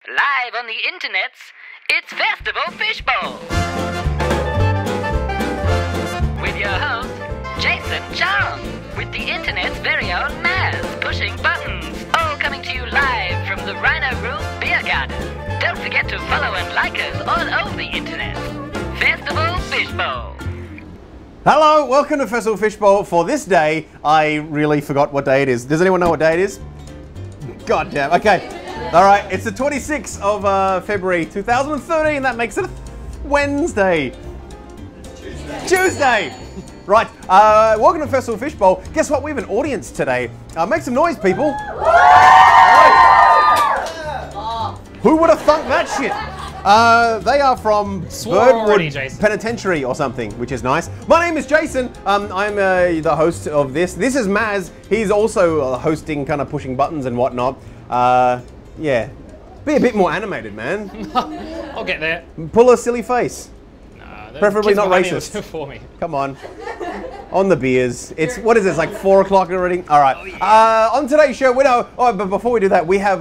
Live on the internets, it's Festival Fishbowl! With your host, Jason Chong, with the internet's very own Maz, pushing buttons, all coming to you live from the Rhino Room Beer Garden. Don't forget to follow and like us all over the internet. Festival Fishbowl. Hello, welcome to Festival Fishbowl. For this day, I really forgot what day it is. Does anyone know what day it is? God damn, okay. All right, it's the 26th of February 2013. That makes it a Wednesday. Tuesday. Right, welcome to Festival Fishbowl. Guess what? We have an audience today. Make some noise, people. Who would have thunk that shit? They are from Birdwood Penitentiary or something, which is nice. My name is Jason. I'm the host of this. This is Maz. He's also hosting, kind of pushing buttons and whatnot. Yeah. Be a bit more animated, man. I'll get there. Pull a silly face. Preferably not racist. For me. Come on. On the beers. It's, what is it, it's like 4 o'clock already? All right. On today's show, but before we do that, we have,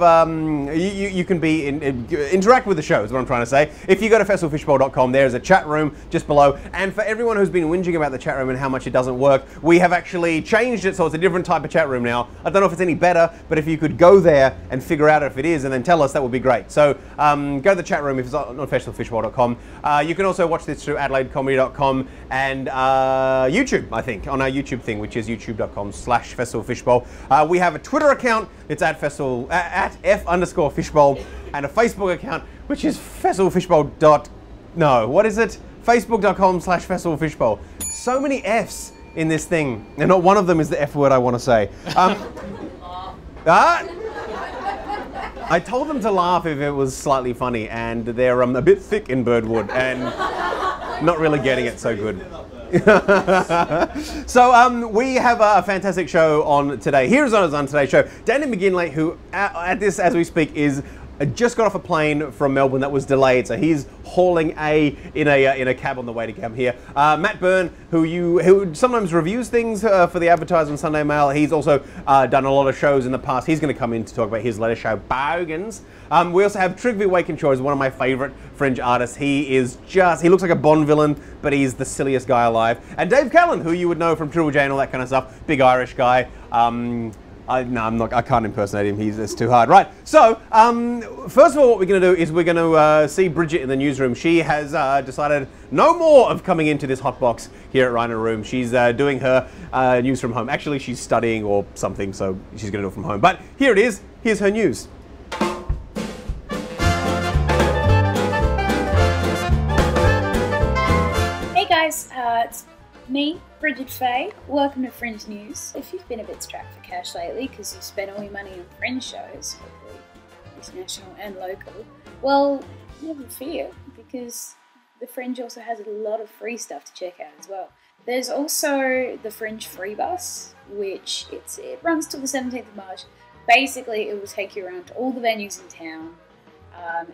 you can interact with the show is what I'm trying to say. If you go to festivalfishbowl.com, there's a chat room just below. And for everyone who's been whinging about the chat room and how much it doesn't work, we have actually changed it so it's a different type of chat room now. I don't know if it's any better, but if you could go there and figure out if it is and then tell us, that would be great. So go to the chat room if it's on festivalfishbowl.com. You can also watch this through adelaidecomedy.com and YouTube, I think, on our YouTube thing, which is youtube.com/festivalfishbowl. We have a Twitter account, it's at F_Fishbowl, and a Facebook account, which is facebook.com/festivalfishbowl. So many F's in this thing, and not one of them is the F word I want to say. I told them to laugh if it was slightly funny, and they're a bit thick in Birdwood and not really getting it so good. So we have a fantastic show on today. Here's on today's show, Danny McGinley, who at this as we speak is just got off a plane from Melbourne that was delayed, so he's hauling in a cab on the way to come here. Matt Byrne, who sometimes reviews things for the Advertiser and Sunday Mail. He's also done a lot of shows in the past. He's going to come in to talk about his latest show, Bogans. We also have Trigby Wakenshaw, is one of my favourite fringe artists. He looks like a Bond villain, but he's the silliest guy alive. And Dave Callan, who you would know from Triple J and all that kind of stuff, big Irish guy. I can't impersonate him, it's too hard. Right, so, first of all what we're going to do is we're going to see Bridget in the newsroom. She has decided no more of coming into this hot box here at Rhino Room. She's doing her news from home. Actually, she's studying or something, so she's going to do it from home. But here it is, here's her news. Hey guys, it's me, Bridget Fay. Welcome to Fringe News. If you've been a bit strapped for cash lately because you've spent all your money on Fringe shows, hopefully international and local, well, never fear, because the Fringe also has a lot of free stuff to check out as well. There's also the Fringe Free Bus, which it runs till the 17th of March. Basically, it will take you around to all the venues in town,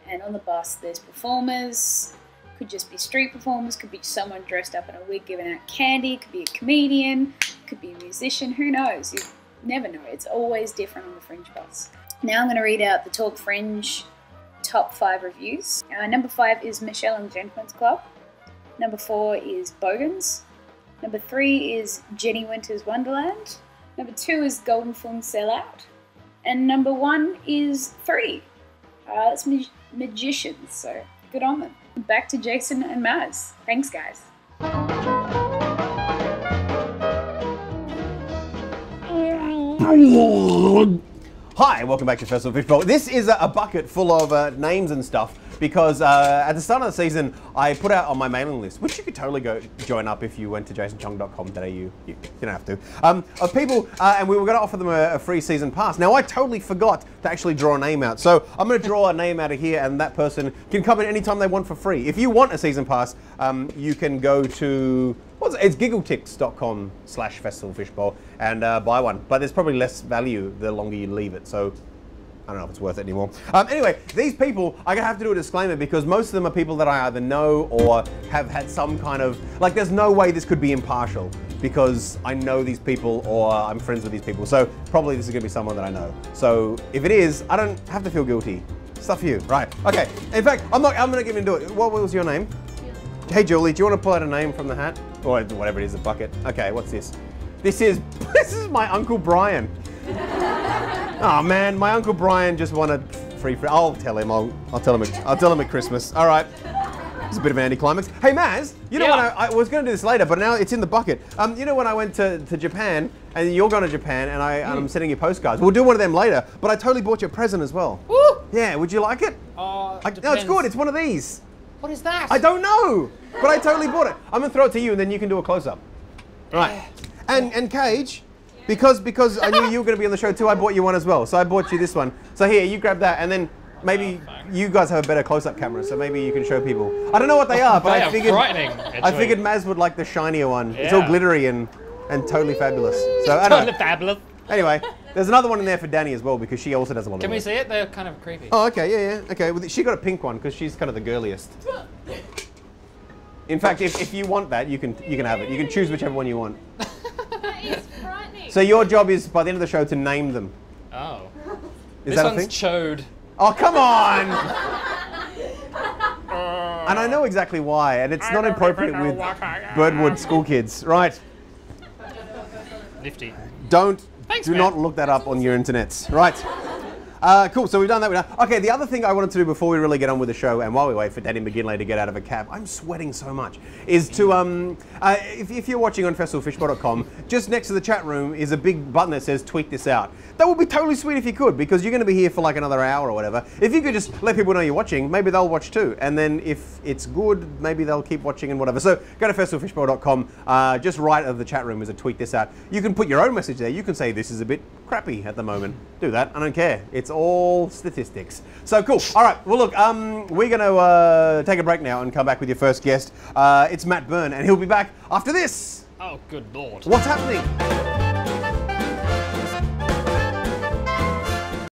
and on the bus there's performers. Could just be street performers, could be someone dressed up in a wig giving out candy, could be a comedian, could be a musician, who knows? You never know. It's always different on the Fringe bus. Now I'm going to read out the Talk Fringe top 5 reviews. Number 5 is Michelle and the Gentleman's Club. Number 4 is Bogans. Number 3 is Jenny Winter's Wonderland. Number 2 is Golden Film Sellout. And number 1 is 3. That's Magicians, so good on them. Back to Jason and Maz. Thanks, guys. Hi, welcome back to Festival Fishbowl. This is a bucket full of names and stuff because at the start of the season I put out on my mailing list, which you could totally go join up if you went to jasonchong.com.au. You don't have to. Of people, and we were going to offer them a free season pass. Now I totally forgot to actually draw a name out, so I'm going to draw a name out of here, and that person can come in anytime they want for free. If you want a season pass, you can go to it's giggletix.com/festivalfishbowl and buy one. But there's probably less value the longer you leave it, so I don't know if it's worth it anymore. Anyway, these people, I'm gonna have to do a disclaimer because most of them are people that I either know or have had some kind of, like, there's no way this could be impartial because I know these people or I'm friends with these people. So probably this is gonna be someone that I know. So if it is, I don't have to feel guilty. stuff for you. Right. Okay. In fact, I'm gonna get into it. What was your name? Hey Julie, do you want to pull out a name from the hat? Or whatever it is, the bucket. Okay, what's this? This is my Uncle Brian. Oh man, my Uncle Brian just wanted free. I'll tell him. I'll tell him at Christmas. All right. It's a bit of an anticlimax. Hey Maz, you know what? I was going to do this later, but now it's in the bucket. You know when I went to Japan, and you're going to Japan, and I'm sending you postcards. We'll do one of them later, but I totally bought you a present as well. Woo! Yeah, would you like it? No, it's good. It's one of these. What is that? I don't know, but I totally bought it. I'm going to throw it to you, and then you can do a close-up. Right. And Cage, because I knew you were going to be on the show too, I bought you one as well. So I bought you this one. So here, you grab that, and then maybe you guys have a better close-up camera, so maybe you can show people. I don't know what they are, but I figured Maz would like the shinier one. Yeah. It's all glittery and totally fabulous. So I don't know. Totally fabulous. Anyway, there's another one in there for Danny as well because she also does a lot of Can we see it? They're kind of creepy. Oh, okay, yeah. Okay, well, she got a pink one because she's kind of the girliest. In fact, if you want that, you can have it. You can choose whichever one you want. That is frightening. So your job is by the end of the show to name them. Oh. Is this that a one's thing? Chode. Oh, come on! And I know exactly why, and it's not appropriate with Birdwood school kids. Right. Nifty. Do not look that up on your internets. Right. Cool, so we've done that. Okay, the other thing I wanted to do before we really get on with the show, and while we wait for Danny McGinley to get out of a cab, I'm sweating so much, is to, if you're watching on festivalfishbowl.com, just next to the chat room is a big button that says tweet this out. That would be totally sweet if you could, because you're going to be here for like another hour or whatever. If you could just let people know you're watching, maybe they'll watch too. And then if it's good, maybe they'll keep watching and whatever. So go to festivalfishbowl.com, just right of the chat room is a tweet this out. You can put your own message there. You can say this is a bit crappy at the moment. Do that, I don't care. It's all statistics. So cool. All right, well look, we're going to take a break now and come back with your first guest. It's Matt Byrne, and he'll be back after this. Oh, good lord. What's happening?